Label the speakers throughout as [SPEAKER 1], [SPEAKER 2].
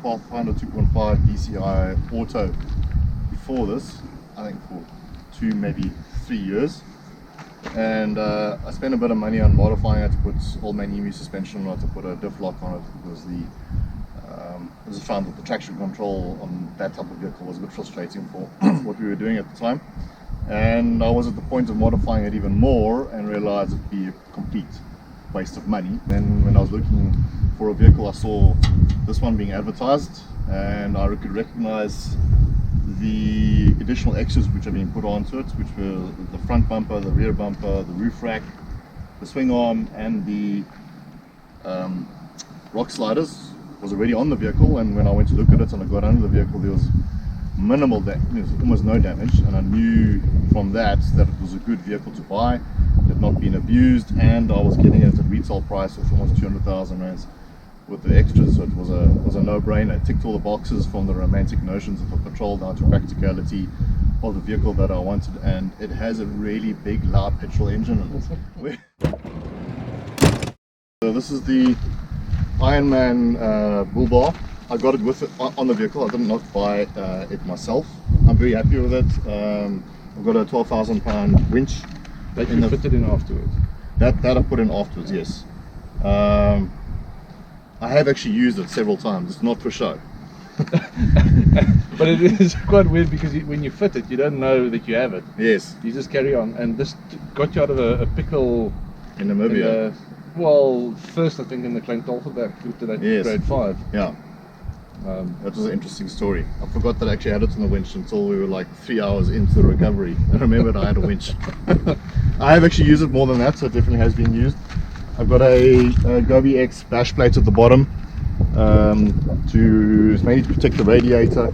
[SPEAKER 1] Pathfinder 2.5 DCI Auto before this, I think for 2, maybe 3 years. And I spent a bit of money on modifying it to put all manual suspension on it, to put a diff lock on it, because I just found that the traction control on that type of vehicle was a bit frustrating for what we were doing at the time. And I was at the point of modifying it even more and realized it'd be a complete waste of money. Then when I was looking for a vehicle, I saw this one being advertised, and I could recognize the additional extras which have been put onto it, which were the front bumper, the rear bumper, the roof rack, the swing arm, and the rock sliders was already on the vehicle. And when I went to look at it and I got under the vehicle, there was minimal damage, almost no damage, and I knew from that it was a good vehicle to buy. It had not been abused, and I was getting it at retail price of almost 200,000 rands with the extras, so it was a no-brainer. It ticked all the boxes, from the romantic notions of a Patrol down to practicality of the vehicle that I wanted, and it has a really big, loud petrol engine in it. So this is the Ironman bull bar. I got it with it on the vehicle. I did not buy it myself. I'm very happy with it. I've got a 12,000 pound winch.
[SPEAKER 2] That you put it in afterwards?
[SPEAKER 1] That I put in afterwards, yes. I have actually used it several times. It's not for show.
[SPEAKER 2] But it is quite weird, because when you fit it, you don't know that you have it.
[SPEAKER 1] Yes.
[SPEAKER 2] You just carry on. And this got you out of a pickle
[SPEAKER 1] in Namibia.
[SPEAKER 2] Well, first I think in the Klein-Talverberg to that grade 5.
[SPEAKER 1] Yeah. That was an interesting story. I forgot that I actually had it on the winch until we were like 3 hours into the recovery. I remembered I had a winch. I have actually used it more than that, so it definitely has been used. I've got a Gobi X bash plate at the bottom it's mainly to protect the radiator.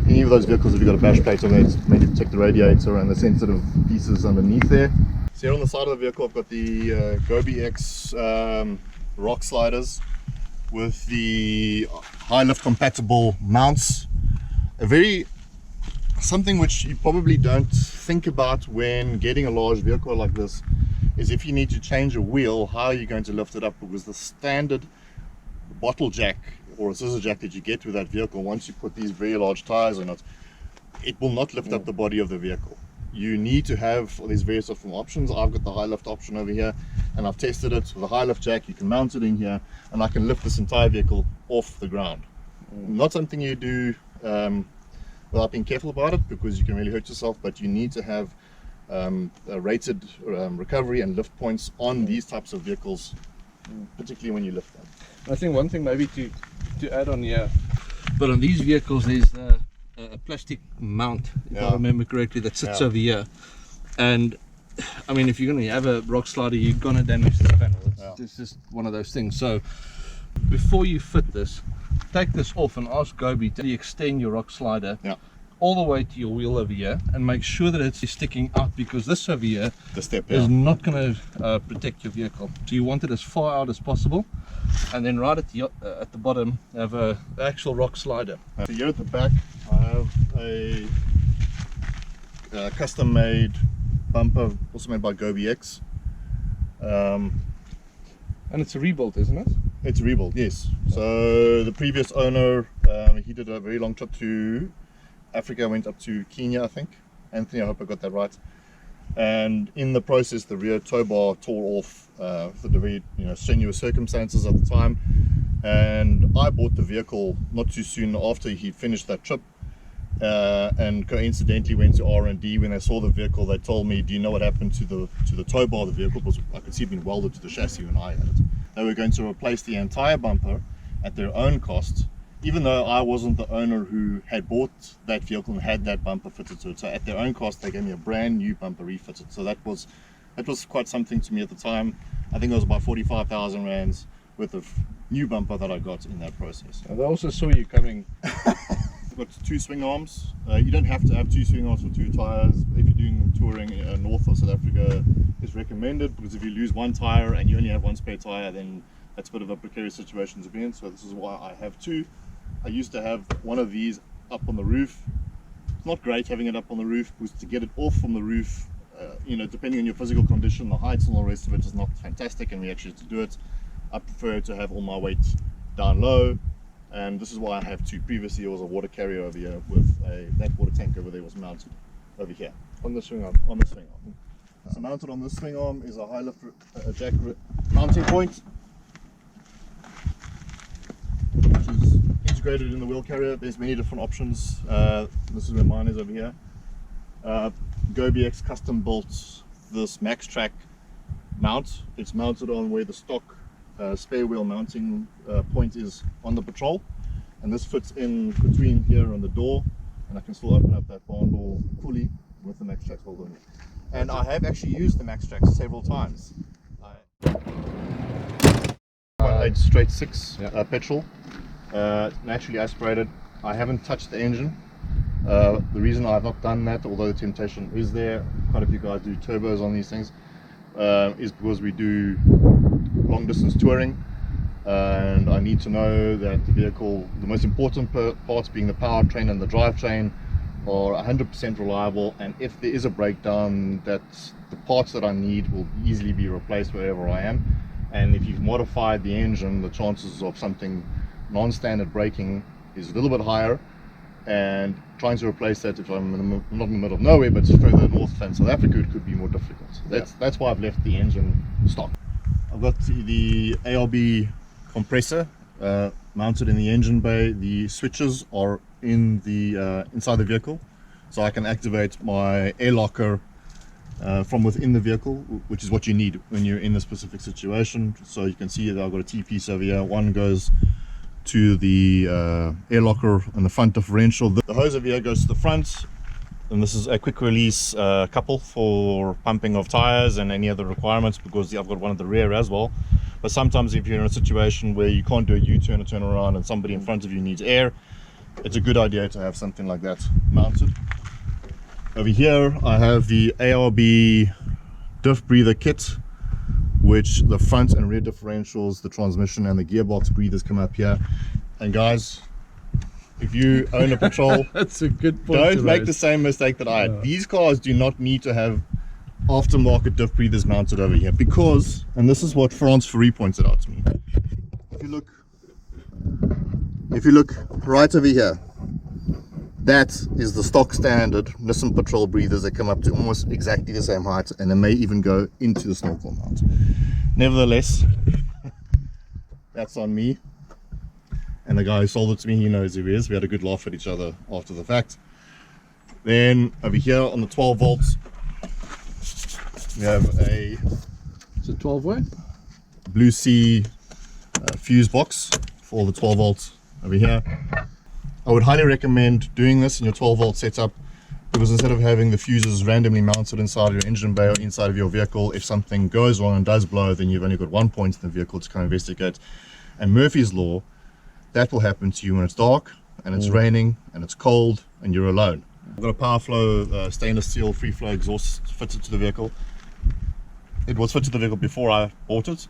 [SPEAKER 1] Any of those vehicles, if you've got a bash plate on it, it's mainly to protect the radiator and the sensitive pieces underneath there. So here on the side of the vehicle, I've got the Gobi X rock sliders with the high lift compatible mounts. Something which you probably don't think about when getting a large vehicle like this is, if you need to change a wheel, how are you going to lift it up? Because the standard bottle jack or a scissor jack that you get with that vehicle, once you put these very large tires on it, it will not lift up the body of the vehicle. You need to have these various different options. I've got the high lift option over here, and I've tested it with a high lift jack. You can mount it in here, and I can lift this entire vehicle off the ground. Not something you do without being careful about it, because you can really hurt yourself, but you need to have a rated recovery and lift points on these types of vehicles, particularly when you lift them.
[SPEAKER 2] I think one thing maybe to add on here, but on these vehicles there's a plastic mount, if I remember correctly, that sits over here. And I mean, if you're going to have a rock slider, you're going to damage the panel. It's just one of those things. So before you fit this, take this off and ask Gobi to extend your rock slider all the way to your wheel over here, and make sure that it's sticking out, because this over here is not going to protect your vehicle. So you want it as far out as possible, and then right at the bottom have an actual rock slider.
[SPEAKER 1] So here at the back I have a custom made bumper, also made by Gobi X.
[SPEAKER 2] And it's a rebuild, isn't it?
[SPEAKER 1] It's a rebuild, yes. So the previous owner, he did a very long trip to Africa, went up to Kenya, I think. Anthony, I hope I got that right. And in the process, the rear tow bar tore off for the very strenuous circumstances at the time. And I bought the vehicle not too soon after he finished that trip, and coincidentally went to R&D. When they saw the vehicle, they told me, do you know what happened to the tow bar of the vehicle? Because I could see it being welded to the chassis when I had it. They were going to replace the entire bumper at their own cost, even though I wasn't the owner who had bought that vehicle and had that bumper fitted to it. So at their own cost, they gave me a brand new bumper refitted. So that was quite something to me at the time. I think it was about 45,000 rands worth of new bumper that I got in that process.
[SPEAKER 2] And I also saw you coming.
[SPEAKER 1] I've got 2 swing arms. You don't have to have 2 swing arms for 2 tires. If you're doing touring north of South Africa, it's recommended, because if you lose one tire and you only have one spare tire, then that's a bit of a precarious situation to be in. So this is why I have 2. I used to have one of these up on the roof. It's not great having it up on the roof, because to get it off from the roof, depending on your physical condition, the heights and all the rest of it is not fantastic, and we actually have to do it. I prefer to have all my weight down low, And this is why I have two. Previously there was a water carrier over here with that water tank over there was mounted over here
[SPEAKER 2] On the swing arm.
[SPEAKER 1] on the swing arm. So mounted on this swing arm is a high lift jack mounting point, which is integrated in the wheel carrier. There's many different options. This is where mine is over here. GoBX custom built this Max Track mount. It's mounted on where the stock spare wheel mounting point is on the Patrol, and this fits in between here and the door, and I can still open up that barn door fully with the Max Track holder on it. And I have actually used the Max Track several times. 1.8 straight 6 petrol, naturally aspirated. I haven't touched the engine. The reason I have not done that, although the temptation is there, quite a few guys do turbos on these things, is because we do long distance touring, and I need to know that the vehicle, the most important parts being the powertrain and the drivetrain, are 100% reliable, and if there is a breakdown, that the parts that I need will easily be replaced wherever I am. And if you've modified the engine, the chances of something non-standard braking is a little bit higher, and trying to replace that if I'm not in the middle of nowhere but further north than South Africa, it could be more difficult. That's why I've left the engine stock. I've got the ARB compressor mounted in the engine bay. The switches are in the inside the vehicle, so I can activate my air locker from within the vehicle, which is what you need when you're in a specific situation. So you can see that I've got a T-piece over here. One goes to the air locker and the front differential. The hose over here goes to the front, and this is a quick release couple for pumping of tires and any other requirements, because I've got one at the rear as well. But sometimes if you're in a situation where you can't do a U-turn or turn around and somebody in front of you needs air, it's a good idea to have something like that mounted. Over here I have the ARB diff breather kit, which the front and rear differentials, the transmission and the gearbox breathers come up here. And guys, if you own a Patrol,
[SPEAKER 2] That's a good point.
[SPEAKER 1] don't make the same mistake that I had. These cars do not need to have aftermarket diff breathers mounted over here, because, and this is what France Ferry pointed out to me, if you look right over here, that is the stock standard Nissan Patrol breathers that come up to almost exactly the same height, and they may even go into the snorkel mount. Nevertheless, that's on me, and the guy who sold it to me, he knows who he is. We had a good laugh at each other after the fact. Then over here on the 12 volts, we have a
[SPEAKER 2] It's a 12-way
[SPEAKER 1] Blue Sea fuse box for the 12 volts over here. I would highly recommend doing this in your 12 volt setup, because instead of having the fuses randomly mounted inside your engine bay or inside of your vehicle, if something goes wrong and does blow, then you've only got one point in the vehicle to come investigate. And Murphy's Law, that will happen to you when it's dark and it's raining and it's cold and you're alone. I've got a Power Flow stainless steel free flow exhaust fitted to the vehicle. It was fitted to the vehicle before I bought it.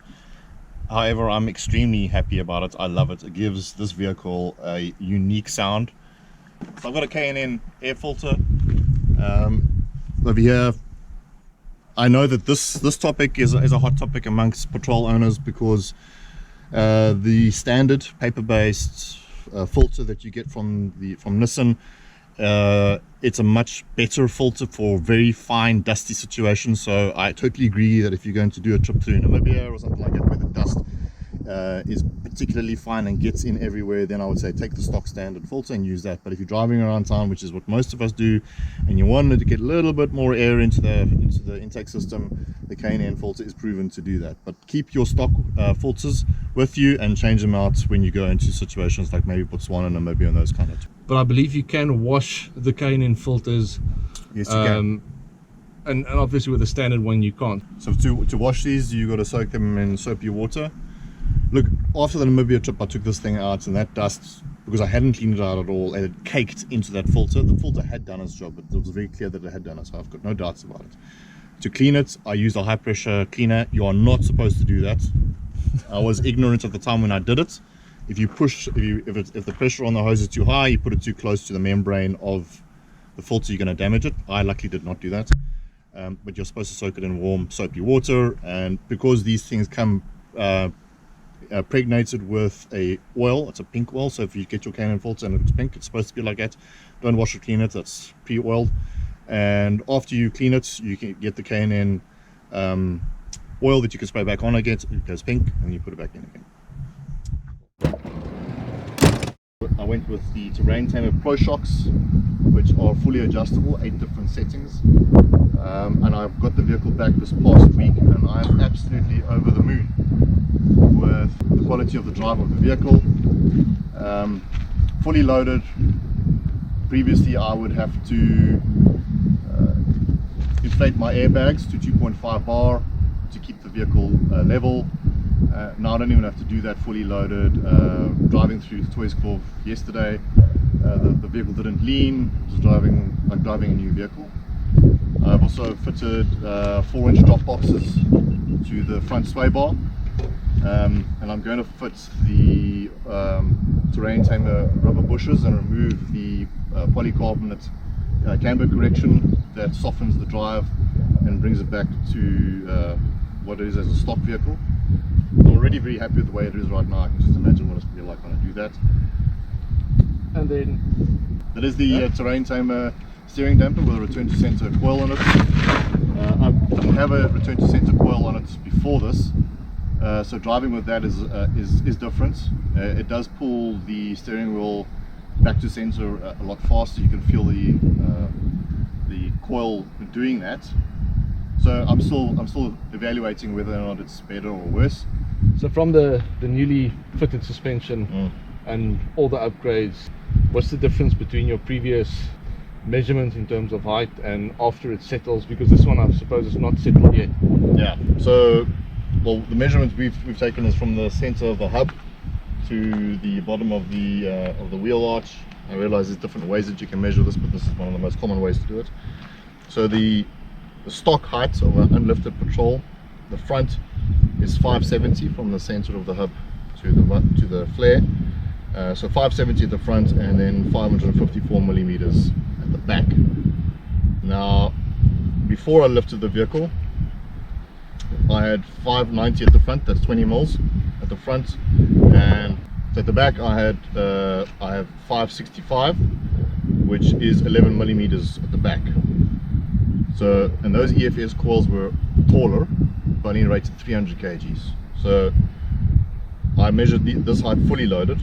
[SPEAKER 1] However, I'm extremely happy about it. I love it. It gives this vehicle a unique sound. So I've got a K&N air filter over here. I know that this topic is a hot topic amongst Patrol owners, because the standard paper-based filter that you get from Nissan, it's a much better filter for very fine dusty situations. So I totally agree that if you're going to do a trip through Namibia or something like that where the dust is particularly fine and gets in everywhere, then I would say take the stock standard filter and use that. But if you're driving around town, which is what most of us do, and you wanted to get a little bit more air into the intake system, the K&N filter is proven to do that. But keep your stock filters with you and change them out when you go into situations like maybe Botswana, Namibia, and those kind of.
[SPEAKER 2] But I believe you can wash the K&N filters.
[SPEAKER 1] Yes, you can.
[SPEAKER 2] And obviously with the standard one you can't.
[SPEAKER 1] So to wash these, you got to soak them in soapy water. Look, after the Namibia trip, I took this thing out, and that dust, because I hadn't cleaned it out at all, and it caked into that filter. The filter had done its job, but it was very clear that it had done it, so I've got no doubts about it. To clean it, I used a high pressure cleaner. You are not supposed to do that. I was ignorant at the time when I did it. If you push, if the pressure on the hose is too high, you put it too close to the membrane of the filter, you're going to damage it. I luckily did not do that. But you're supposed to soak it in warm soapy water, and because these things come pregnated with a oil. It's a pink oil, so if you get your cane and filter and it's pink, it's supposed to be like that. Don't wash or clean it, that's pre-oiled. And after you clean it, you can get the cane in oil that you can spray back on again. It goes pink and you put it back in again. I went with the Terrain Tamer Pro Shocks, which are fully adjustable, 8 different settings. And I've got the vehicle back this past week, and I'm absolutely over the moon with the quality of the drive of the vehicle. Fully loaded. Previously I would have to inflate my airbags to 2.5 bar to keep the vehicle level. Now I don't even have to do that, fully loaded. Driving through TYRES yesterday, the vehicle didn't lean. It was driving like driving a new vehicle. I've also fitted 4-inch drop boxes to the front sway bar, and I'm going to fit the Terrain Tamer rubber bushes and remove the polycarbonate camber correction that softens the drive and brings it back to what it is as a stock vehicle. I'm already very happy with the way it is right now. I can just imagine what it's going to be like when I do that.
[SPEAKER 2] And then
[SPEAKER 1] that is the Terrain Tamer steering damper with a return to center coil on it. I didn't have a return to center coil on it before this, so driving with that is different. It does pull the steering wheel back to center a lot faster. You can feel the coil doing that. So I'm still evaluating whether or not it's better or worse.
[SPEAKER 2] So from the newly fitted suspension and all the upgrades, what's the difference between your previous measurement in terms of height and after it settles? Because this one I suppose is not settled yet.
[SPEAKER 1] Yeah, so well, the measurements we've taken is from the center of the hub to the bottom of the wheel arch. I realize there's different ways that you can measure this, but this is one of the most common ways to do it. So the stock height of an unlifted Patrol, the front is 570 from the center of the hub to the flare. So 570 at the front and then 554 millimeters at the back. Now, before I lifted the vehicle, I had 590 at the front, that's 20 mils at the front, and at the back I have 565, which is 11 millimeters at the back. So, and those EFS coils were taller, but only rated 300 kgs. So I measured this height fully loaded.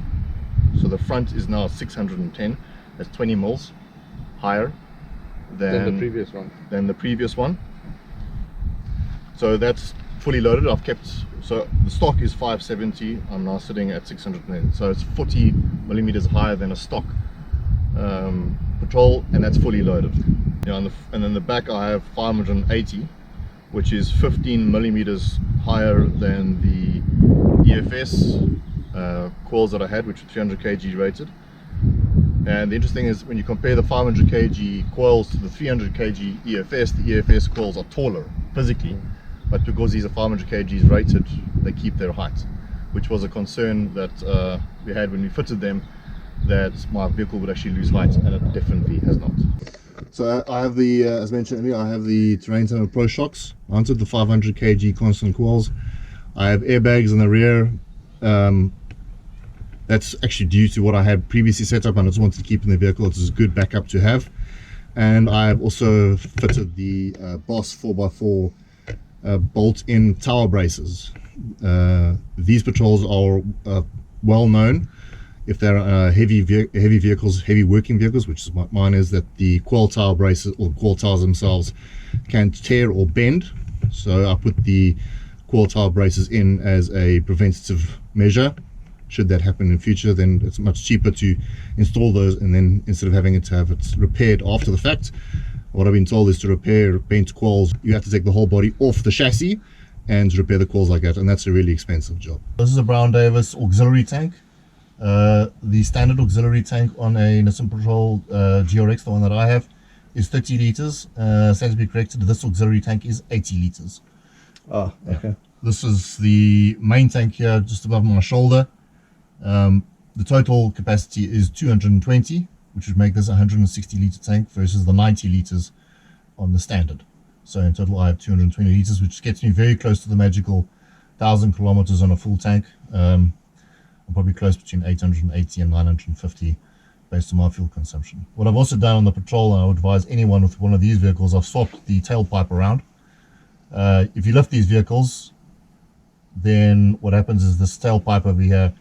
[SPEAKER 1] So the front is now 610. That's 20 mils higher than
[SPEAKER 2] the previous one.
[SPEAKER 1] So that's fully loaded. I've kept, so the stock is 570. I'm now sitting at 610. So it's 40 millimeters higher than a stock Patrol, and that's fully loaded. And then the back I have 580, which is 15 millimeters higher than the EFS coils that I had, which were 300 kg rated. And the interesting is when you compare the 500 kg coils to the 300 kg EFS, the EFS coils are taller physically, but because these are 500 kgs rated, they keep their height, which was a concern that we had when we fitted them, that my vehicle would actually lose height, and it definitely has not. So I have the, as mentioned earlier, I have the Terrain Tamer Pro Shocks mounted, the 500 kg constant coils. I have airbags in the rear. That's actually due to what I had previously set up, and I just wanted to keep in the vehicle. It's a good backup to have. And I've also fitted the Boss 4x4 bolt-in tower braces. These Patrols are well known if they're heavy vehicles, heavy working vehicles, which is what mine is, that the coil tower braces or coil towers themselves can tear or bend. So I put the coil tower braces in as a preventative measure. Should that happen in future, then it's much cheaper to install those, and then instead of having it to have it repaired after the fact, what I've been told is to repair bent coils, you have to take the whole body off the chassis and repair the coils like that, and that's a really expensive job. This is a Brown Davis auxiliary tank. The standard auxiliary tank on a Nissan Patrol GRX, the one that I have, is 30 liters. Stands to be corrected, this auxiliary tank is 80 liters.
[SPEAKER 2] Oh, okay.
[SPEAKER 1] Yeah. This is the main tank here, just above my shoulder. The total capacity is 220, which would make this a 160 liter tank versus the 90 liters on the standard. So in total I have 220 liters, which gets me very close to the magical 1,000 kilometers on a full tank. I'm probably close between 880 and 950 based on my fuel consumption. What I've also done on the Patrol, and I would advise anyone with one of these vehicles, I've swapped the tailpipe around. If you lift these vehicles, then what happens is this tailpipe over here,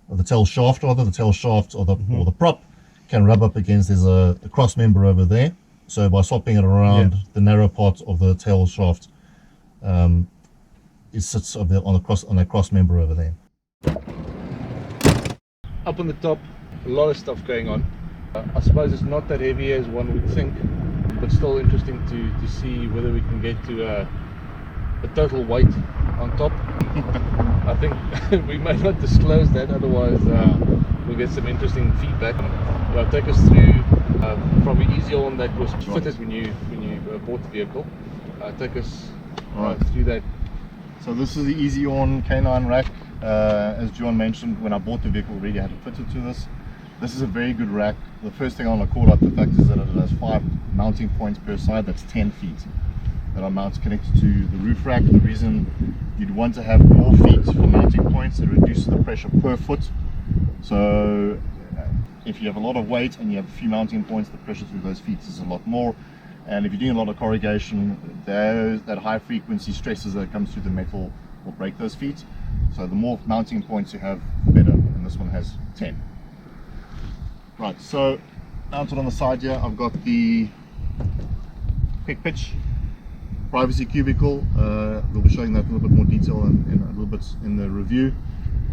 [SPEAKER 1] or the tail shaft rather, the tail shaft or the prop can rub up against, there's a cross member over there. So by swapping it around, the narrow part of the tail shaft it sits on a cross member over there.
[SPEAKER 2] Up on the top, a lot of stuff going on. I suppose it's not that heavy as one would think, but still interesting to see whether we can get to a total weight on top. I think we may not disclose that, otherwise we'll get some interesting feedback. Well, take us through from the easy on that was fitted when you bought the vehicle. Take us through that.
[SPEAKER 1] So this is the Easy On K9 rack. As John mentioned, when I bought the vehicle, already had it fitted to this. This is a very good rack. The first thing I want to call out the fact is that it has 5 mounting points per side. That's 10 feet that are mounted connected to the roof rack. The reason you'd want to have more feet for mounting points, it reduces the pressure per foot. So if you have a lot of weight and you have a few mounting points, the pressure through those feet is a lot more. And if you're doing a lot of corrugation, that high frequency stresses that comes through the metal will break those feet. So the more mounting points you have, the better. And this one has 10. Right, so mounted on the side here, I've got the quick pitch privacy cubicle. We'll be showing that in a little bit more detail in a little bit in the review.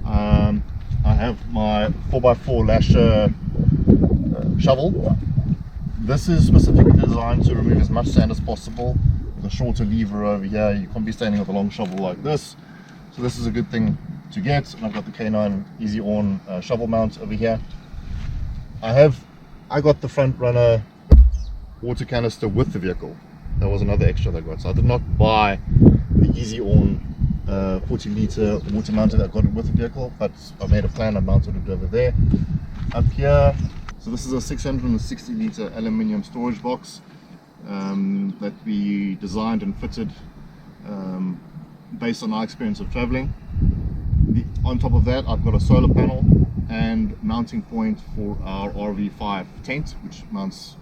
[SPEAKER 1] I have my 4x4 lasher shovel. This is specifically designed to remove as much sand as possible with a shorter lever over here. You can't be standing with a long shovel like this. So this is a good thing to get. And I've got the K9 Easy On shovel mount over here. I got the front runner water canister with the vehicle. That was another extra that I got. So I did not buy the Easy On 40 litre water mounted. I got it with the vehicle, but I made a plan. I mounted it over there. Up here, so this is a 660 litre aluminium storage box that we designed and fitted based on our experience of traveling. On top of that, I've got a solar panel and mounting point for our RV5 tent, which mounts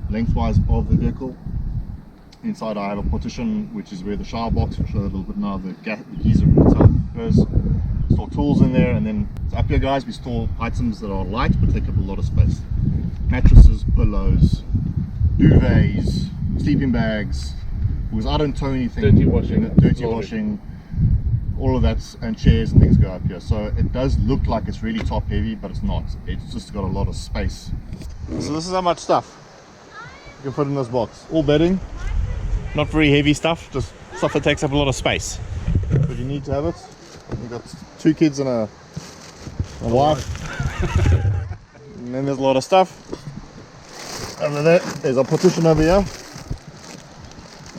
[SPEAKER 1] lengthwise of the vehicle. Inside I have a partition, which is where the shower box, which I'll show a little bit now, the geyser inside goes. Store tools in there, and then up here, guys, we store items that are light but take up a lot of space. Mattresses, pillows, duvets, sleeping bags, because I don't tow anything. Dirty washing, all of that, and chairs and things go up here. So it does look like it's really top heavy, but it's not. It's just got a lot of space. So this is how much stuff you can put in this box. All bedding, not very heavy stuff, just stuff that takes up a lot of space. But you need to have it. You've got 2 kids and a wife. And then there's a lot of stuff. Over there, there's a partition over here.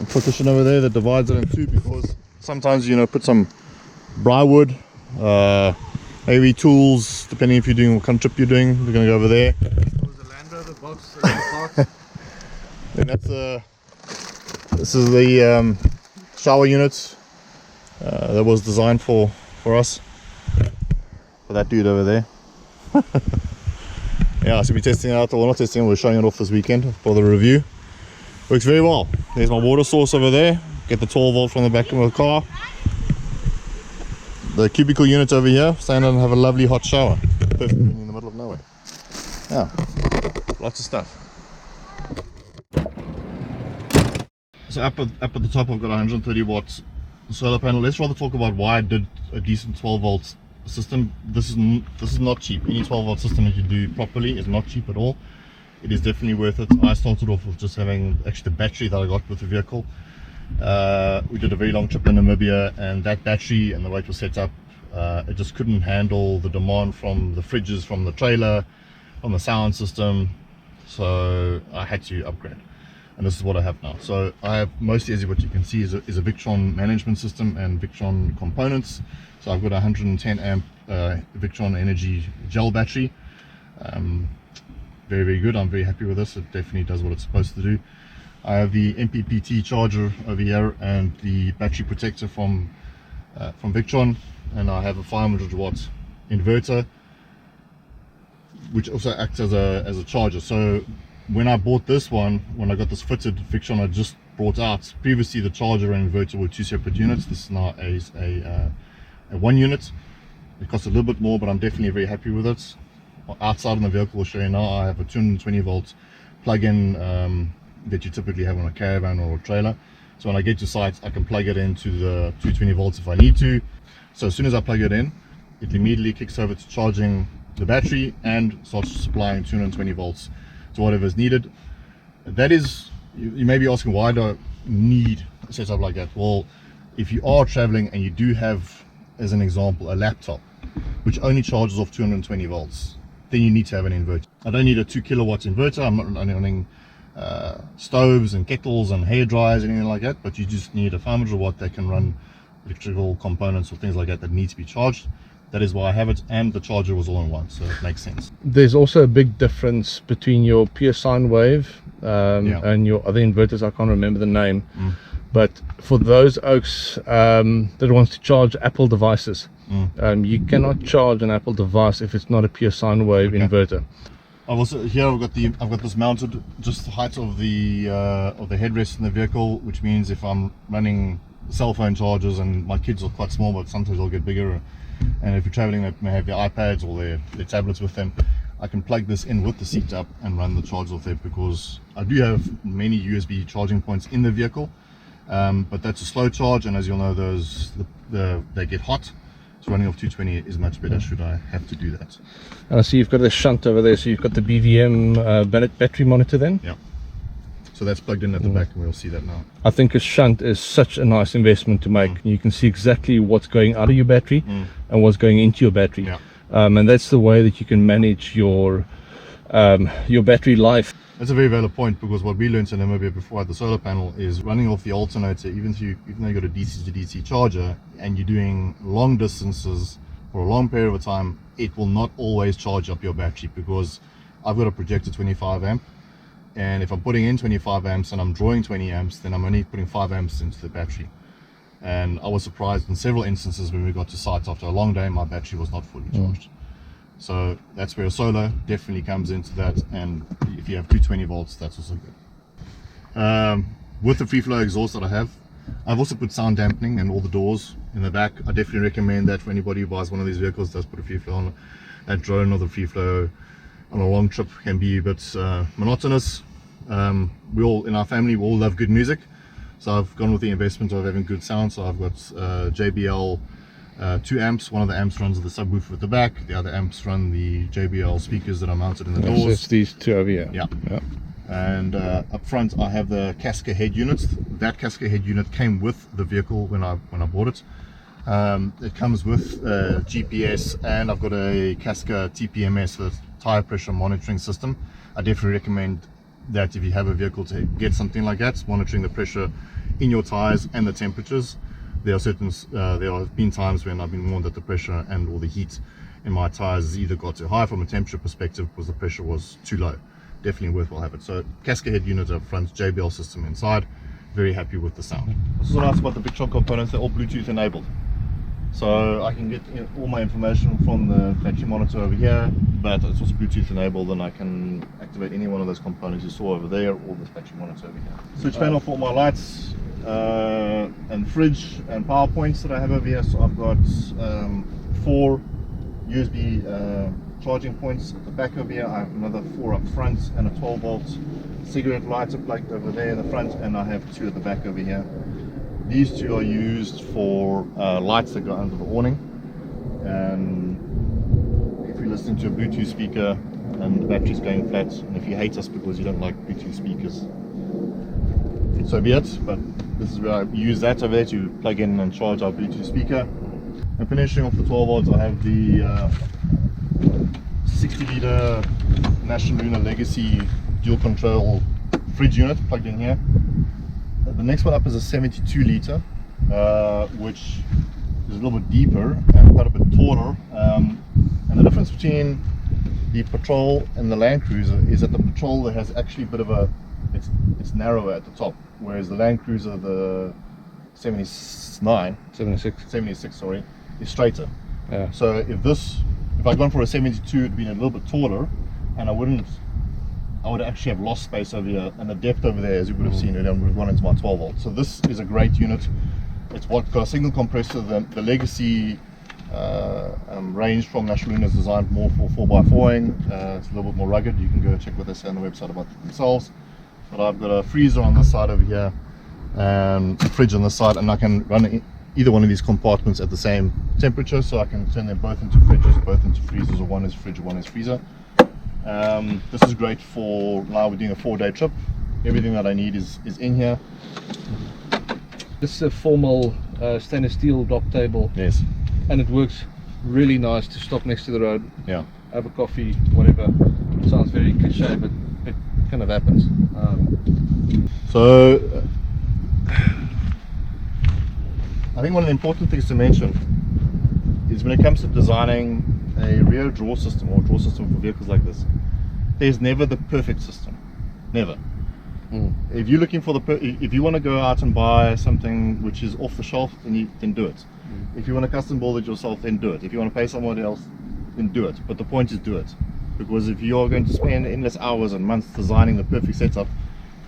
[SPEAKER 1] A partition over there that divides it in 2, because sometimes, you know, put some briarwood, maybe tools, depending if you're doing what kind of trip you're doing. We're going to go over there. There's a Land Rover box in the park. Then this is the shower unit that was designed for us, for that dude over there. Yeah, so we're testing it out, or not testing it, we're showing it off this weekend for the review. Works very well. There's my water source over there. Get the 12 volt from the back of the car. The cubicle unit over here, stand and have a lovely hot shower. Perfect when you're in the middle of nowhere. Yeah, lots of stuff. So up at the top I've got a 130 watt solar panel. Let's rather talk about why I did a decent 12 volt system. This is not cheap. Any 12 volt system that you do properly is not cheap at all. It is definitely worth it. I started off with just having actually the battery that I got with the vehicle. We did a very long trip in Namibia, and that battery and the way it was set up, it just couldn't handle the demand from the fridges, from the trailer, from the sound system. So I had to upgrade, and this is what I have now. So I have mostly, as what you can see, is a Victron management system and Victron components. So I've got a 110 amp Victron Energy gel battery. Very, very good. I'm very happy with this. It definitely does what it's supposed to do. I have the MPPT charger over here and the battery protector from from Victron, and I have a 500 watt inverter which also acts as a charger. So when I bought this one, when I got this fitted, Victron I just brought out, previously the charger and inverter were 2 separate units. This is now a 1 unit. It costs a little bit more, but I'm definitely very happy with it. Outside in the vehicle, we'll show you now, I have a 220 volt plug-in that you typically have on a caravan or a trailer. So when I get to site, I can plug it into the 220 volts if I need to. So as soon as I plug it in, it immediately kicks over to charging the battery and starts supplying 220 volts to whatever is needed. That is, you may be asking, why do I need a setup like that? Well, if you are traveling and you do have, as an example, a laptop which only charges off 220 volts, then you need to have an inverter. I don't need a 2 kilowatt inverter. I'm not running stoves and kettles and hair dryers, anything like that, but you just need a 500 watt that can run electrical components or things like that need to be charged. That is why I have it, and the charger was all in one, so it makes sense.
[SPEAKER 2] There's also a big difference between your pure sine wave and your other inverters. I can't remember the name, but for those oaks that wants to charge Apple devices, you cannot charge an Apple device if it's not a pure sine wave inverter.
[SPEAKER 1] I've also here I've got this mounted just the height of the headrest in the vehicle, which means if I'm running cell phone chargers, and my kids are quite small, but sometimes they'll get bigger, and if you're traveling, they may have their iPads or their tablets with them, I can plug this in with the seat up and run the charge off there, because I do have many USB charging points in the vehicle, but that's a slow charge, and as you'll know, they get hot. So running off 220 is much better should I have to do that.
[SPEAKER 2] And I see you've got a shunt over there, so you've got the BVM battery monitor then?
[SPEAKER 1] Yeah. So that's plugged in at the back, and we'll see that now.
[SPEAKER 2] I think a shunt is such a nice investment to make. You can see exactly what's going out of your battery and what's going into your battery.
[SPEAKER 1] Yeah.
[SPEAKER 2] And that's the way that you can manage your battery life.
[SPEAKER 1] That's a very valid point, because what we learned in Namibia before at the solar panel is running off the alternator, even though you've got a DC to DC charger and you're doing long distances for a long period of time, it will not always charge up your battery, because I've got a projected 25 amp, and if I'm putting in 25 amps and I'm drawing 20 amps, then I'm only putting 5 amps into the battery. And I was surprised in several instances when we got to site after a long day, my battery was not fully charged. So that's where solar definitely comes into that, and if you have 220 volts, that's also good. With the free flow exhaust that I've also put sound dampening in all the doors in the back. I definitely recommend that for anybody who buys one of these vehicles, does put a free flow on. That drone or the free flow on a long trip can be a bit monotonous. We all in our family, we all love good music, so I've gone with the investment of having good sound. So I've got JBL 2 amps. One of the amps runs the subwoofer at the back, the other amps run the JBL speakers that are mounted in the doors.
[SPEAKER 2] It's these two over here.
[SPEAKER 1] Yeah. And up front I have the Casca head units. That Casca head unit came with the vehicle when I bought it. It comes with GPS, and I've got a Casca TPMS, the tire pressure monitoring system. I definitely recommend that if you have a vehicle to get something like that, monitoring the pressure in your tires and the temperatures. There have been times when I've been warned that the pressure and all the heat in my tires has either got too high from a temperature perspective because the pressure was too low. Definitely worthwhile have it. So Casca head unit up front, JBL system inside. Very happy with the sound. This is what nice about the Victron components, they're all Bluetooth enabled. So I can get all my information from the battery monitor over here, but it's also Bluetooth enabled, and I can activate any one of those components you saw over there, or this battery monitor over here. Switch panel for my lights, and fridge and power points that I have over here. So I've got 4 USB charging points at the back over here. I have another 4 up front, and a 12 volt cigarette lighter plugged over there in the front, and I have 2 at the back over here. These 2 are used for lights that go under the awning, and if you're listening to a Bluetooth speaker and the battery's going flat, and if you hate us because you don't like Bluetooth speakers, so be it. But this is where I use that over there to plug in and charge our Bluetooth speaker. And finishing off the 12 volts, I have the 60 litre National Lunar Legacy dual control fridge unit plugged in here. The next one up is a 72 litre, which is a little bit deeper and quite a bit taller. And the difference between the Patrol and the Land Cruiser is that the Patrol has actually a bit of a, it's narrower at the top, whereas the Land Cruiser, the 79, 76, sorry, is straighter.
[SPEAKER 2] Yeah.
[SPEAKER 1] So if I'd gone for a 72, it'd been a little bit taller, and I would actually have lost space over here, and the depth over there, as you would have seen earlier, would have gone into my 12 volt. So this is a great unit. It's got a single compressor. The legacy range from National is designed more for 4x4ing. It's a little bit more rugged. You can go check what they say on the website about themselves. But I've got a freezer on this side over here and a fridge on this side, and I can run either one of these compartments at the same temperature, so I can turn them both into fridges, both into freezers, or one is fridge, one is freezer. This is great for now we're doing a 4-day trip. Everything that I need is in here.
[SPEAKER 2] This is a formal stainless steel drop table.
[SPEAKER 1] Yes.
[SPEAKER 2] And it works really nice to stop next to the road,
[SPEAKER 1] yeah,
[SPEAKER 2] have a coffee, whatever. It sounds very cliche, but it kind of happens.
[SPEAKER 1] So I think one of the important things to mention is when it comes to designing a rear draw system or draw system for vehicles like this, there's never the perfect system, never. If you're looking for if you want to go out and buy something which is off the shelf, then do it. If you want to custom build it yourself, then do it. If you want to pay somebody else, then do it. But the point is, do it, because if you are going to spend endless hours and months designing the perfect setup,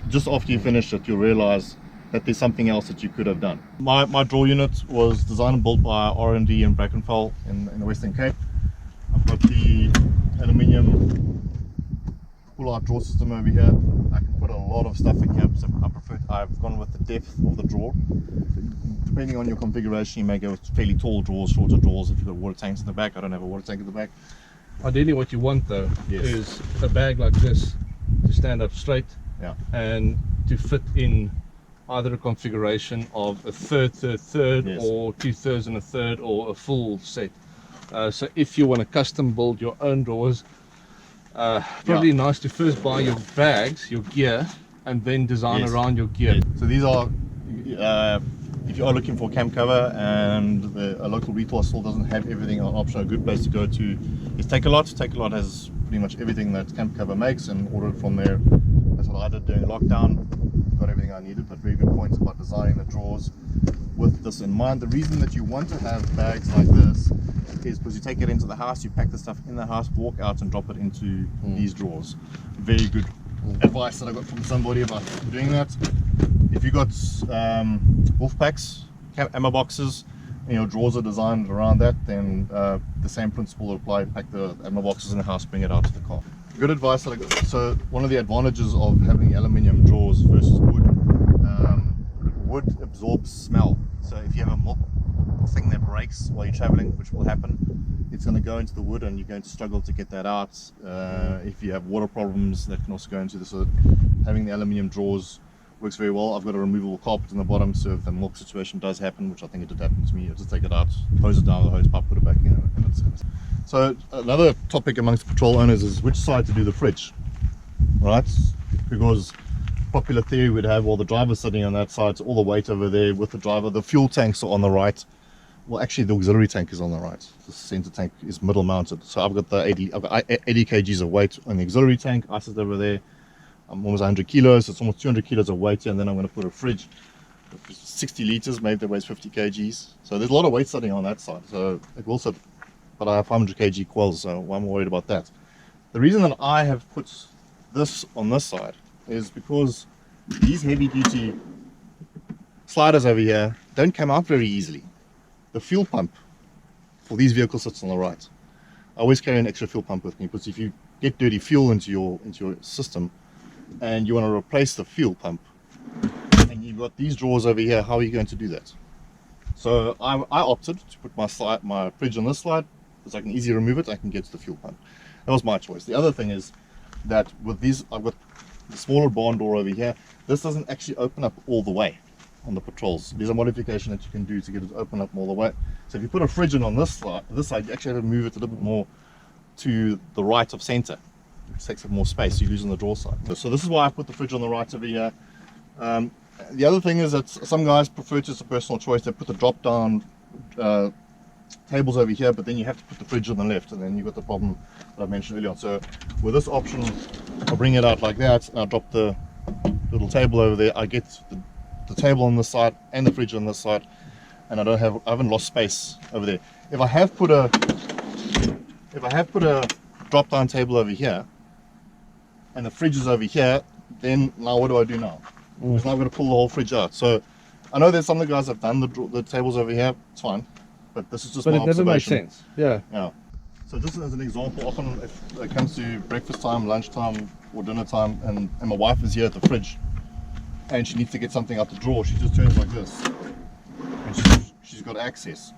[SPEAKER 1] just after you finish it, you'll realize that there's something else that you could have done. My draw unit was designed and built by R&D in Brackenfell in the Western Cape. I've got the aluminium pull-out draw system over here. I can put a lot of stuff in here, so I've gone with the depth of the drawer. Depending on your configuration, you may go with fairly tall drawers, shorter drawers if you've got water tanks in the back. I don't have a water tank in the back.
[SPEAKER 2] Ideally what you want though is a bag like this to stand up straight, and to fit in either a configuration of a third, or 2/3 and a third, or a full set. So if you want to custom build your own drawers, probably nice to first buy your bags, your gear, and then design around your gear.
[SPEAKER 1] So these are, if you are looking for camp cover and a local retailer store doesn't have everything on option, a good place to go to is Take a Lot. Take a Lot has pretty much everything that camp cover makes, and order it from there. That's what I did during lockdown. Got everything I needed, but very good points about designing the drawers with this in mind. The reason that you want to have bags like this is because you take it into the house, you pack the stuff in the house, walk out and drop it into these drawers. Very good advice that I got from somebody about doing that. If you got wolf packs, ammo boxes, and your drawers are designed around that, then the same principle will apply. Pack the ammo boxes in the house, bring it out to the car. Good advice that I got. So one of the advantages of having aluminium drawers versus wood, wood absorbs smell. So if you have a milk thing that breaks while you're traveling, which will happen, it's going to go into the wood and you're going to struggle to get that out. If you have water problems, that can also go into this. So having the aluminium drawers works very well. I've got a removable carpet in the bottom, so if the milk situation does happen, which I think it did happen to me, I just take it out, hose it down with a hose pipe, put it back in, and it's. So another topic amongst patrol owners is which side to do the fridge, right? Because popular theory would have, well, the driver's sitting on that side, so all the weight over there with the driver, the fuel tanks are on the right. Well, actually the auxiliary tank is on the right. The center tank is middle mounted. So I've got 80 kgs of weight on the auxiliary tank. I sit over there. I'm almost 100 kilos, so it's almost 200 kilos of weight here, and then I'm going to put a fridge, 60 liters, maybe that weighs 50 kgs. So there's a lot of weight sitting on that side. So it will sit, but I have 500 kg coils, so I'm worried about that. The reason that I have put this on this side is because these heavy duty sliders over here don't come out very easily. The fuel pump for these vehicles sits on the right. I always carry an extra fuel pump with me, because if you get dirty fuel into your system and you want to replace the fuel pump and you've got these drawers over here, how are you going to do that? So I opted to put my fridge on this slide, because I can easily remove it, I can get to the fuel pump. That was my choice. The other thing is that with these, I've got the smaller barn door over here. This doesn't actually open up all the way on the Patrols. There's a modification that you can do to get it to open up all the way. So if you put a fridge in on this side, you actually have to move it a little bit more to the right of center. It takes up more space, so you lose on the draw side. So this is why I put the fridge on the right over here. The other thing is that some guys prefer, just a personal choice, they put the drop down tables over here, but then you have to put the fridge on the left, and then you've got the problem that I mentioned earlier on. So with this option, I'll bring it out like that, and I'll drop the little table over there. I get the table on this side and the fridge on this side, and I haven't lost space over there. If I have put a drop down table over here and the fridge is over here, then now what do I do now? Because now I'm going to pull the whole fridge out. So I know there's some of the guys that have done the tables over here, it's fine, but this is just my observation.
[SPEAKER 2] But it never makes sense. Yeah.
[SPEAKER 1] So just as an example, often if it comes to breakfast time, lunchtime or dinner time, and my wife is here at the fridge and she needs to get something out the drawer, she just turns like this and she's got access.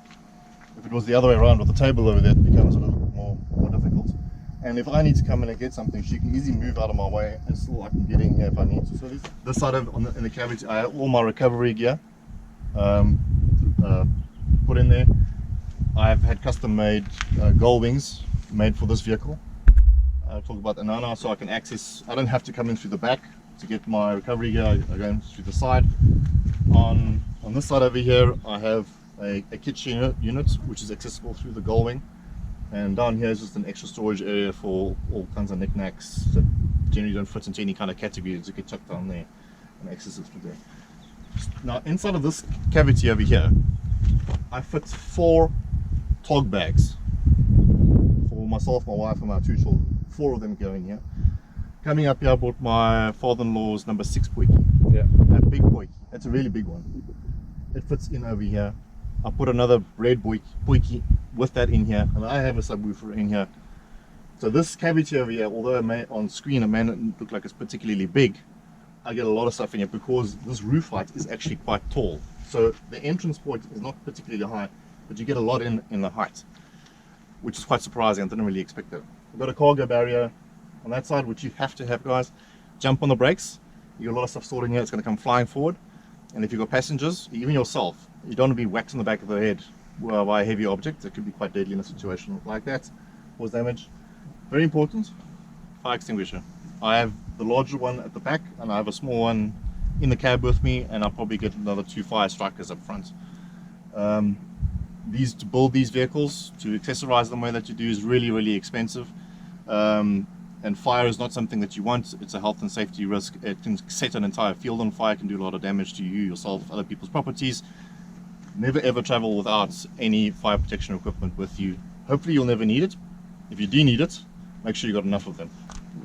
[SPEAKER 1] If it was the other way around with the table over there, it becomes a little bit more difficult. And if I need to come in and get something, she can easily move out of my way and still I can get in here if I need to. So this side in the cavity, I have all my recovery gear put in there. I've had custom made gull wings made for this vehicle. I'll talk about that now, so I can access, I don't have to come in through the back to get my recovery gear. I go in through the side. On this side over here, I have a kitchen unit which is accessible through the gull wing, and down here is just an extra storage area for all kinds of knickknacks that generally don't fit into any kind of category. You get chucked down there and access it through there. Now inside of this cavity over here, I fit 4 tog bags for myself, my wife and my 2 children. 4 of them go in here. Coming up here, I bought my father-in-law's number 6 Poiki.
[SPEAKER 2] Yeah.
[SPEAKER 1] A big Poiki. It's a really big one. It fits in over here. I put another red Poiki with that in here, and I have a subwoofer in here. So this cavity over here, although on screen it may not look like it's particularly big, I get a lot of stuff in here because this roof height is actually quite tall. So the entrance point is not particularly high, but you get a lot in the height, which is quite surprising. I didn't really expect that. We've got a cargo barrier on that side, which you have to have, guys. Jump on the brakes. You got a lot of stuff stored in here. It's going to come flying forward. And if you've got passengers, even yourself, you don't want to be whacked in the back of the head by a heavy object. It could be quite deadly in a situation like that. Cause damage. Very important, fire extinguisher. I have the larger one at the back, and I have a small one in the cab with me, and I'll probably get another 2 fire strikers up front. To build these vehicles, to accessorize them the way that you do, is really, really expensive. And fire is not something that you want. It's a health and safety risk. It can set an entire field on fire, can do a lot of damage to you, yourself, other people's properties. Never ever travel without any fire protection equipment with you. Hopefully you'll never need it. If you do need it, make sure you got enough of them.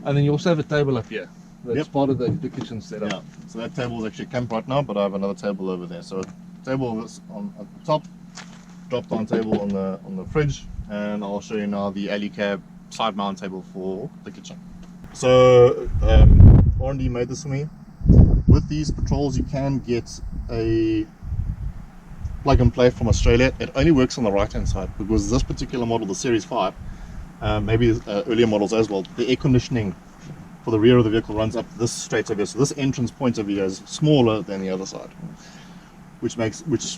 [SPEAKER 2] And then you also have a table up here. That's part of the kitchen setup.
[SPEAKER 1] Yeah, so that table is actually camped right now, but I have another table over there. So table is at the top, drop down table on the fridge, and I'll show you now the alley cab side mount table for the kitchen. So R&D made this for me. With these Patrols you can get a plug and play from Australia. It only works on the right hand side because this particular model, the Series 5, maybe earlier models as well, the air conditioning for the rear of the vehicle runs up this straight over here. So this entrance point over here is smaller than the other side, which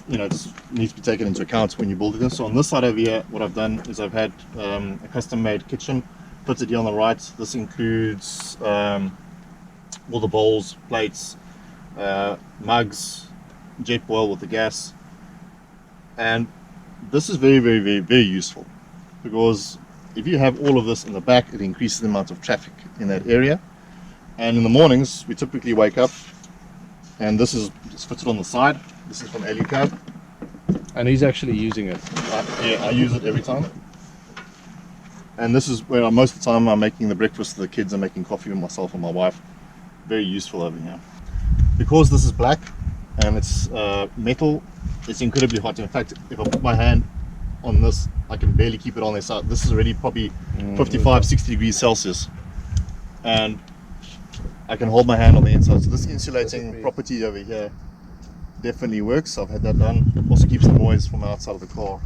[SPEAKER 1] you know, just needs to be taken into account when you build it. So on this side over here, what I've done is I've had a custom made kitchen fitted here on the right. This includes all the bowls, plates, mugs, jet boil with the gas, and this is very, very, very, very useful because if you have all of this in the back, it increases the amount of traffic in that area. And in the mornings, we typically wake up, and this is just fitted on the side. This is from Cab.
[SPEAKER 2] And he's actually using it.
[SPEAKER 1] Yeah, I use it every time. And this is where most of the time I'm making the breakfast for the kids. I'm making coffee with myself and my wife. Very useful over here. Because this is black and it's metal, it's incredibly hot. In fact, if I put my hand on this, I can barely keep it on there. So this is already probably 55, 60 degrees Celsius. And I can hold my hand on the inside. So this insulating property over here definitely works. I've had that done. It also keeps the noise from outside of the car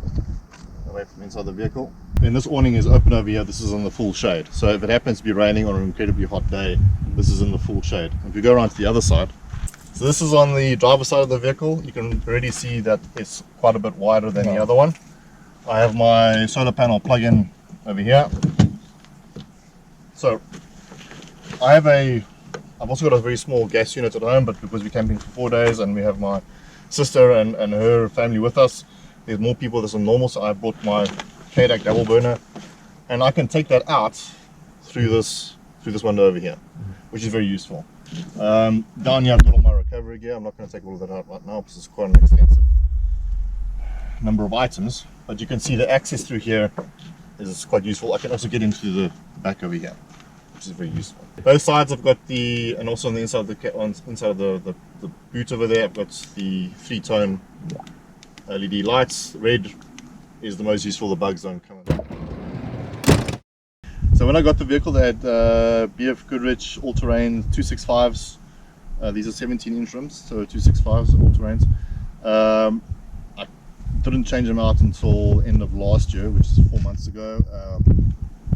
[SPEAKER 1] away from inside the vehicle. And this awning is open over here. This is in the full shade. So if it happens to be raining on an incredibly hot day, this is in the full shade. If you go around to the other side, so this is on the driver's side of the vehicle. You can already see that it's quite a bit wider than the other one. I have my solar panel plug-in over here. So I've also got a very small gas unit at home, but because we're camping for 4 days and we have my sister and her family with us, there's more people than normal, so I brought my KDAC double burner, and I can take that out through this window over here. which is very useful. Down here I've got all my recovery gear. I'm not going to take all of that out right now because it's quite an extensive number of items, but you can see the access through here is quite useful. I can also get into the back over here, which is very useful. Both sides I've got the, and also on the inside of the boot over there, I've got the 3-tone LED lights. Red is the most useful, the bugs don't come in. So when I got the vehicle, they had BF Goodrich all-terrain 265s. These are 17-inch rims, so 265s all-terrains. I didn't change them out until end of last year, which is 4 months ago,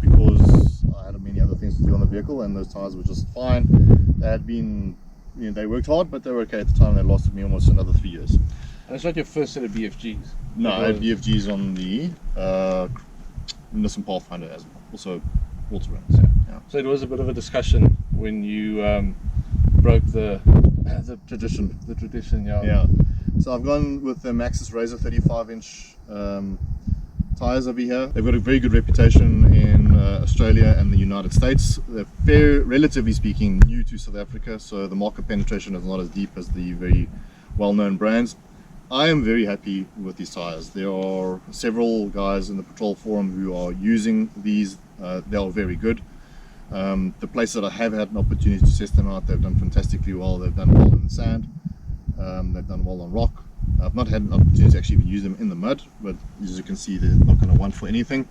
[SPEAKER 1] because I had many other things to do on the vehicle, and those tires were just fine. They had been, you know, they worked hard, but they were okay at the time. They lasted me almost another 3 years.
[SPEAKER 2] And it's not your first set of BFGs?
[SPEAKER 1] No, I had BFGs on the Nissan Pathfinder as well, also all-terrains. Yeah.
[SPEAKER 2] So it was a bit of a discussion when you broke the tradition. The tradition, yeah.
[SPEAKER 1] Yeah. So I've gone with the Maxxis Razor 35-inch tires over here. They've got a very good reputation in Australia and the United States. They're relatively speaking, new to South Africa, so the market penetration is not as deep as the very well-known brands. I am very happy with these tires. There are several guys in the Patrol forum who are using these. They are very good. The places that I have had an opportunity to test them out, they've done fantastically well. They've done well in the sand. They've done well on rock. I've not had an opportunity to actually use them in the mud, but as you can see, they're not going to want for anything.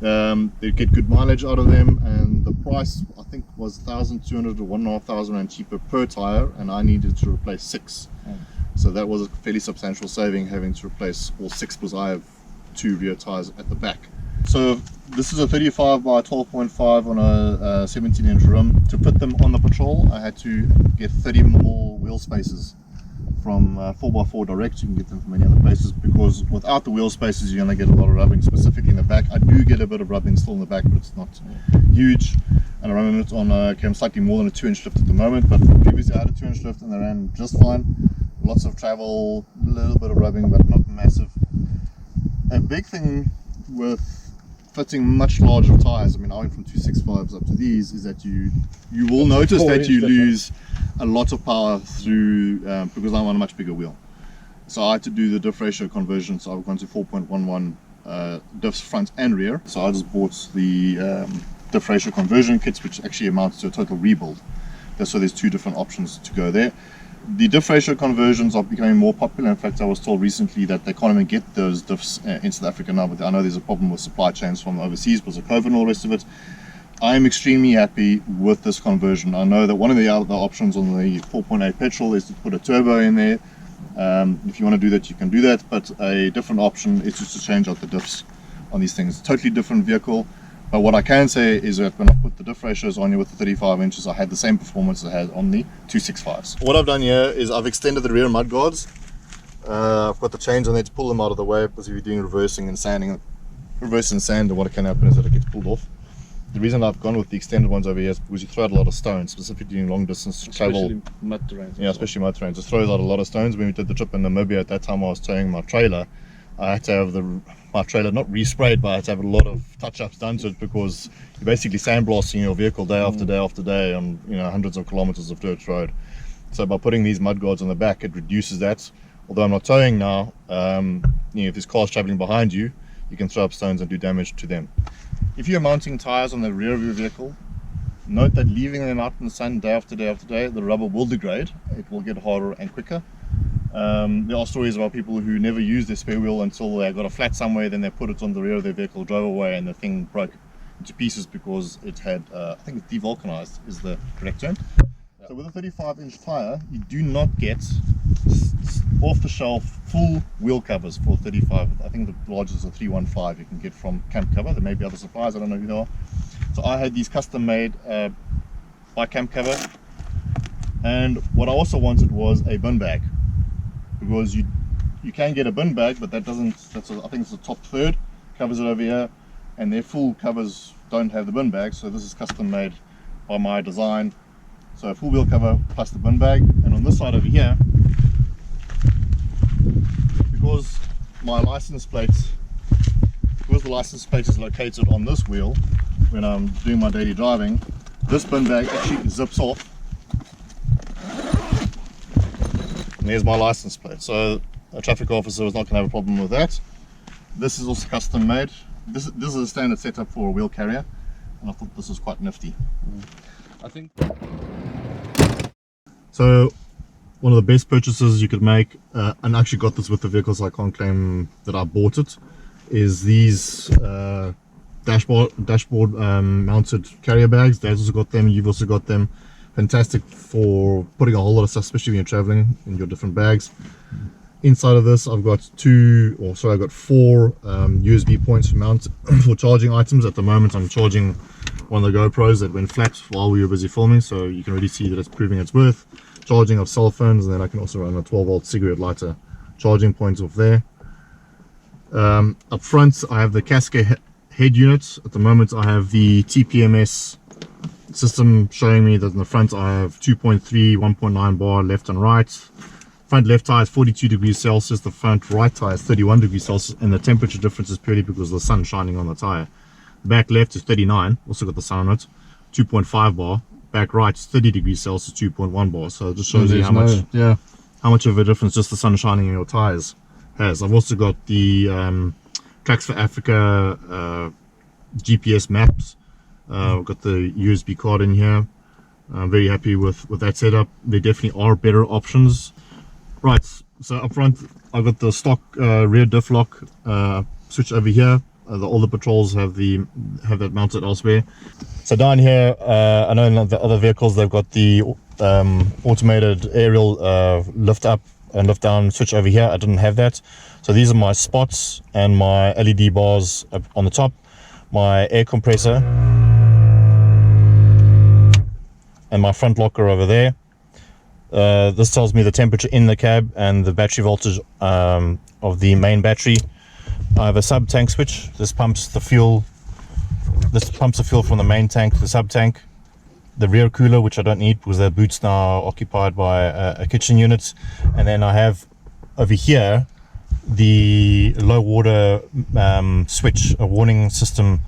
[SPEAKER 1] They get good mileage out of them, and the price I think was 1,200 to 1,500 rand cheaper per tire, and I needed to replace 6. So that was a fairly substantial saving, having to replace all 6, because I have 2 rear tires at the back. So this is a 35 by 12.5 on a 17-inch rim. To fit them on the Patrol, I had to get 30 more wheel spaces from 4x4 Direct. You can get them from many other places, because without the wheel spaces you're going to get a lot of rubbing, specifically in the back. I do get a bit of rubbing still in the back, but it's not huge. And I'm running it on slightly more than a 2-inch lift at the moment, but previously I had a 2-inch lift and they ran just fine. Lots of travel, a little bit of rubbing, but not massive. A big thing with fitting much larger tires, I mean I went from 265s up to these, is that you will notice that you lose a lot of power through, because I'm on a much bigger wheel. So I had to do the diff ratio conversion, so I've gone to 4.11 diffs front and rear. So I just bought the diff ratio conversion kits, which actually amounts to a total rebuild. So there's 2 different options to go there. The diff ratio conversions are becoming more popular. In fact, I was told recently that they can't even get those diffs in South Africa now, but I know there's a problem with supply chains from overseas because of COVID and all the rest of it. I am extremely happy with this conversion. I know that one of the other options on the 4.8 petrol is to put a turbo in there. If you want to do that, you can do that, but a different option is just to change out the diffs on these things. Totally different vehicle. But what I can say is that when I put the diff ratios on here with the 35 inches, I had the same performance I had on the 265s. What I've done here is I've extended the rear mud guards. I've got the chains on there to pull them out of the way, because if you're doing reversing and sanding, reverse and sand, what can happen is that it gets pulled off. The reason I've gone with the extended ones over here is because you throw out a lot of stones, specifically in long distance travel.
[SPEAKER 2] Especially mud terrains.
[SPEAKER 1] Yeah, especially mud terrains. It throws out a lot of stones. When we did the trip in Namibia, at that time I was towing my trailer. I had to have my trailer not resprayed, but I had to have a lot of touch-ups done to it, because you're basically sandblasting your vehicle day after day after day on hundreds of kilometers of dirt road. So by putting these mud guards on the back, it reduces that. Although I'm not towing now, if there's cars traveling behind you, you can throw up stones and do damage to them. If you're mounting tires on the rear of your vehicle, note that leaving them out in the sun day after day after day, the rubber will degrade. It will get harder and quicker. There are stories about people who never used their spare wheel until they got a flat somewhere, then they put it on the rear of their vehicle, drove away, and the thing broke into pieces because it had, I think it's devulcanized is the correct term. Yeah. So with a 35-inch tire, you do not get off-the-shelf full wheel covers for 35. I think the largest is a 315 you can get from Camp Cover. There may be other suppliers, I don't know who they are. So I had these custom made by Camp Cover, and what I also wanted was a bin bag. Because you can get a bin bag, but that doesn't, I think it's the top third, covers it over here, and their full covers don't have the bin bag, so this is custom made by my design. So a full wheel cover plus the bin bag. And on this side over here, because the license plate is located on this wheel, when I'm doing my daily driving, this bin bag actually zips off. And there's my license plate. So a traffic officer is not going to have a problem with that. This is also custom made. This is a standard setup for a wheel carrier, and I thought this was quite nifty.
[SPEAKER 2] I think
[SPEAKER 1] so. One of the best purchases you could make, and I actually got this with the vehicle, so I can't claim that I bought it, is these dashboard mounted carrier bags. Dad's also got them, you've also got them. Fantastic for putting a whole lot of stuff, especially when you're traveling in your different bags. Inside of this I've got I've got 4 USB points for mount for charging items. At the moment I'm charging one of the GoPros that went flat while we were busy filming, so you can really see that it's proving its worth. Charging of cell phones, and then I can also run a 12-volt cigarette lighter charging points off there. Up front I have the Cascade head unit. At the moment I have the TPMS system showing me that in the front I have 2.3, 1.9 bar left and right. Front left tire is 42 degrees Celsius, the front right tire is 31 degrees Celsius, and the temperature difference is purely because of the sun shining on the tire. Back left is 39, also got the sun on it, 2.5 bar. Back right is 30 degrees Celsius, 2.1 bar. So it just shows you how much of a difference just the sun shining in your tires has. I've also got the Tracks for Africa GPS maps. I've got the USB card in here. I'm very happy with that setup. There definitely are better options. Right, so up front I've got the stock rear diff lock switch over here. All the Patrols have that mounted elsewhere. So down here, I know in the other vehicles they've got the automated aerial lift up and lift down switch over here. I didn't have that. So these are my spots and my LED bars up on the top, my air compressor, and my front locker over there. This tells me the temperature in the cab and the battery voltage of the main battery. I have a sub tank switch. This pumps the fuel from the main tank to the sub tank. The rear cooler, which I don't need because the boot's now occupied by a kitchen unit. And then I have over here the low water switch, a warning system.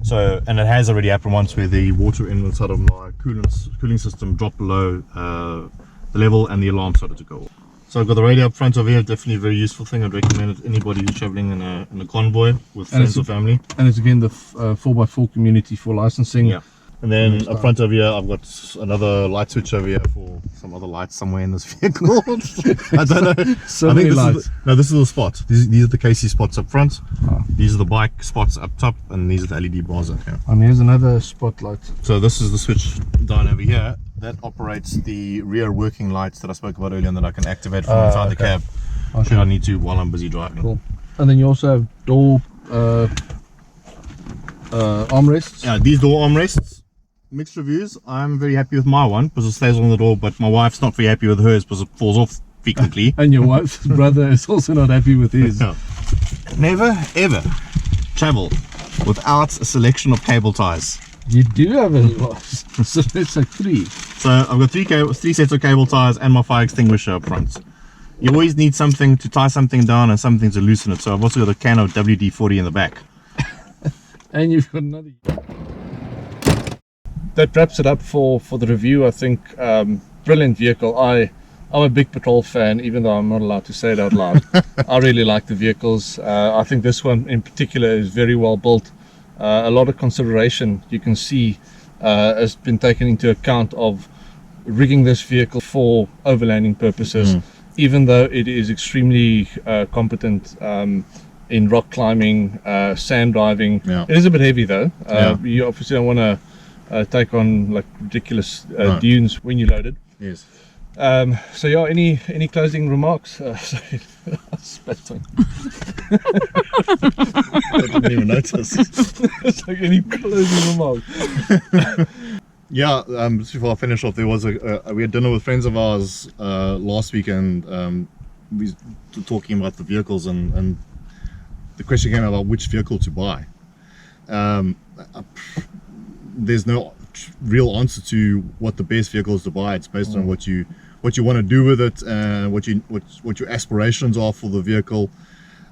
[SPEAKER 1] So, and it has already happened once where the water inside of my cooling system dropped below the level and the alarm started to go off. So I've got the radio up front over here, definitely a very useful thing. I'd recommend it to anybody who's traveling in a convoy with friends or family.
[SPEAKER 2] And it's again the 4x4 community for licensing.
[SPEAKER 1] Yeah. And then up front over here, I've got another light switch over here for some other lights somewhere in this vehicle. I don't know.
[SPEAKER 2] So many lights.
[SPEAKER 1] This is the spot. These are the KC spots up front. Oh. These are the bike spots up top, and these are the LED bars up here.
[SPEAKER 2] And here's another spotlight.
[SPEAKER 1] So this is the switch down over here. That operates the rear working lights that I spoke about earlier, and that I can activate from inside the cab should I need to while I'm busy driving. Cool.
[SPEAKER 2] And then you also have door armrests.
[SPEAKER 1] Yeah, these door armrests. Mixed reviews. I'm very happy with my one because it stays on the door, but my wife's not very happy with hers because it falls off frequently.
[SPEAKER 2] And your wife's brother is also not happy with his.
[SPEAKER 1] No. Never ever travel without a selection of cable ties.
[SPEAKER 2] You do have a lot. So that's like 3.
[SPEAKER 1] So I've got 3 sets of cable ties and my fire extinguisher up front. You always need something to tie something down and something to loosen it. So I've also got a can of WD-40 in the back.
[SPEAKER 2] And you've got another. That wraps it up for the review. I think brilliant vehicle. I'm a big Patrol fan, even though I'm not allowed to say it out loud. I really like the vehicles. I think this one in particular is very well built. A lot of consideration you can see has been taken into account of rigging this vehicle for overlanding purposes, even though it is extremely competent in rock climbing, sand driving. Yeah. It is a bit heavy though. You obviously don't want to take on like ridiculous dunes when you loaded.
[SPEAKER 1] Yes.
[SPEAKER 2] So yeah, any closing remarks? Sorry, I spat on.
[SPEAKER 1] I didn't even notice.
[SPEAKER 2] So any closing remarks?
[SPEAKER 1] Yeah, just before I finish off, there was we had dinner with friends of ours last week, and we were talking about the vehicles, and the question came about which vehicle to buy. There's no real answer to what the best vehicle is to buy. It's based on what you want to do with it, and what your aspirations are for the vehicle.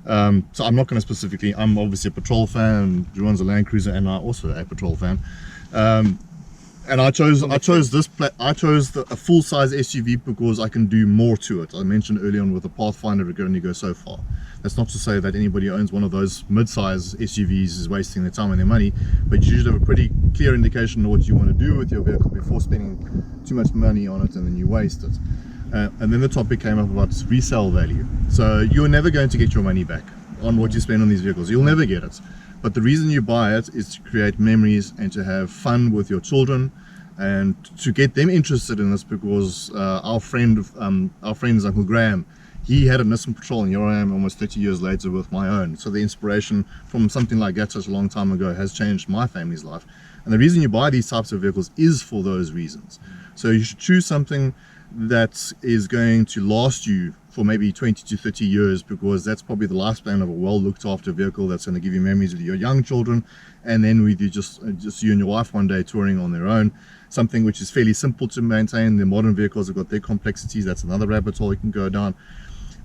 [SPEAKER 1] So I'm not going to specifically. I'm obviously a Patrol fan. Juan's a Land Cruiser, and I'm also a Patrol fan. And I chose a full-size SUV because I can do more to it. I mentioned earlier on with the Pathfinder, it can only go so far. That's not to say that anybody who owns one of those mid-size SUVs is wasting their time and their money, but you should have a pretty clear indication of what you want to do with your vehicle before spending too much money on it and then you waste it. And then the topic came up about resale value. So you're never going to get your money back on what you spend on these vehicles. You'll never get it. But the reason you buy it is to create memories and to have fun with your children and to get them interested in this, because our friend's Uncle Graham, he had a Nissan Patrol, and here I am almost 30 years later with my own. So the inspiration from something like that such a long time ago has changed my family's life. And the reason you buy these types of vehicles is for those reasons. So you should choose something that is going to last you for maybe 20 to 30 years, because that's probably the lifespan of a well looked after vehicle that's going to give you memories with your young children, and then with you just you and your wife one day touring on their own. Something which is fairly simple to maintain. The modern vehicles have got their complexities. That's another rabbit hole you can go down.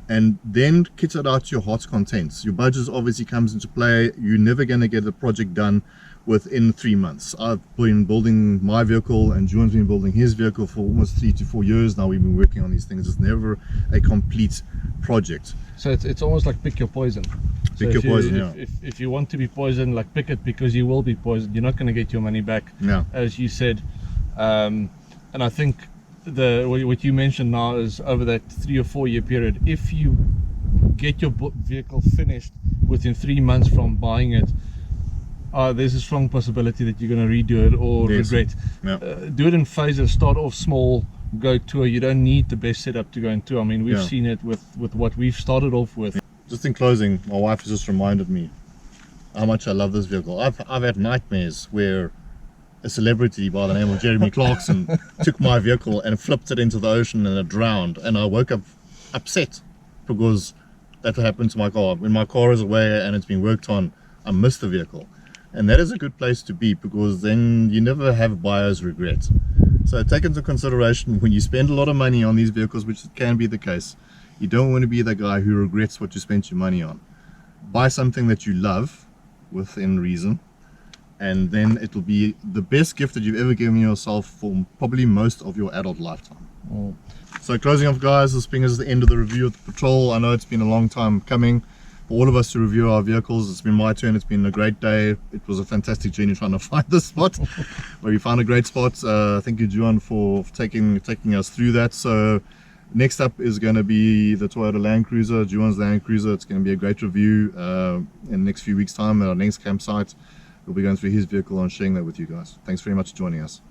[SPEAKER 1] And then kit it out to your heart's contents. Your budget obviously comes into play. You're never going to get the project done within 3 months. I've been building my vehicle and Juan's been building his vehicle for almost 3 to 4 years now. We've been working on these things. It's never a complete project.
[SPEAKER 2] So it's almost like pick your poison.
[SPEAKER 1] Pick your poison, yeah.
[SPEAKER 2] If you want to be poisoned, like, pick it, because you will be poisoned. You're not going to get your money back, as you said. And I think what you mentioned now is over that 3 or 4 year period, if you get your vehicle finished within 3 months from buying it, there's a strong possibility that you're going to redo it or regret. Do it in phases. Start off small, go tour. You don't need the best setup to go and tour. I mean, we've seen it with what we've started off with.
[SPEAKER 1] Just in closing, my wife has just reminded me how much I love this vehicle. I've had nightmares where a celebrity by the name of Jeremy Clarkson took my vehicle and flipped it into the ocean and it drowned, and I woke up upset because that happened to my car. When my car is away and it's been worked on, I miss the vehicle. And that is a good place to be, because then you never have buyer's regret. So take into consideration, when you spend a lot of money on these vehicles, which can be the case, you don't want to be the guy who regrets what you spent your money on. Buy something that you love within reason, and then it will be the best gift that you've ever given yourself for probably most of your adult lifetime. So closing off, guys, this brings us to the end of the review of the Patrol. I know it's been a long time coming for all of us to review our vehicles. It's been my turn. It's been a great day. It was a fantastic journey trying to find this spot, but we found a great spot. Thank you, Juan, for taking us through that. So next up is going to be the Toyota Land Cruiser, Juan's Land Cruiser. It's going to be a great review in the next few weeks' time at our next campsite. We'll be going through his vehicle and sharing that with you guys. Thanks very much for joining us.